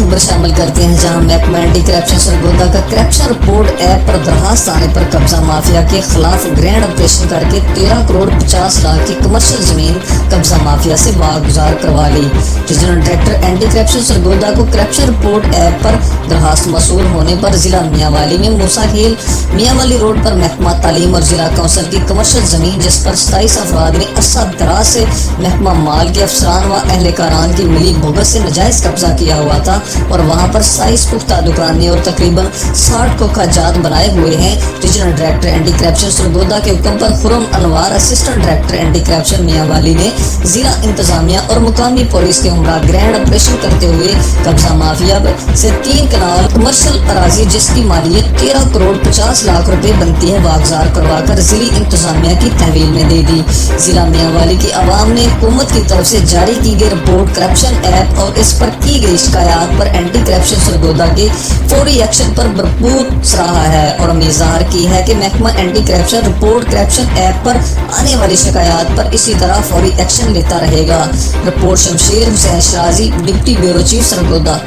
खबर शामिल करते हैं, जहां महकमा एंटी करप्शन सरगोदा का करप्शन रिपोर्ट ऐप पर दरखास्त आने पर कब्जा माफिया के खिलाफ ग्रैंड ऑपरेशन करके 13 करोड़ 50 लाख की कमर्शियल जमीन कब्जा माफिया से वागुजार करवा ली। Regional director anti corruption Sargodha को करप्शन रिपोर्ट ऐप पर दरखास्त मसूल होने पर जिला मियांवाली में मूसा खेल मियांवाली रोड पर महकमा तालीम और जिला काउंसिल की कमर्शियल जमीन, जिस पर 27 अफराद ने अरसा दराज से महकमा माल के अफसरान व अहलकारान की मिली भुगत से नजायज कब्जा किया हुआ था और वहां पर 27 पुख्ता दुकानें और तकरीबन 60 कोखाजात बनाए हुए हैं। Regional director anti corruption Sargodha के हुक्म पर Khurram Anwar assistant director anti corruption Mianwali ने जिला इंतजामिया और मुकामी पुलिस के हमरा ग्रैंड ऑपरेशन करते हुए कब्जा माफिया से 3 कनाल कमर्शियल अराजी, जिसकी मालियत 13 करोड़ 50 लाख रुपए बनती है, वागजार करवाकर जिली इंतजामिया की तहवील में दे दी। जिला मियांवाली की आवाम ने हुकूमत की तरफ से जारी की गई रिपोर्ट करप्शन ऐप और इस पर की गई शिकायत पर एंटी करप्शन सरगोदा के फौरी एक्शन पर भरपूर सराहा है और उम्मीद की है कि महकमा anti corruption report corruption app पर आने वाली शिकायत पर इसी तरह फौरी एक्शन लेता रहेगा। Report Shamsher Hussain शराजी, deputy bureau chief Sargodha.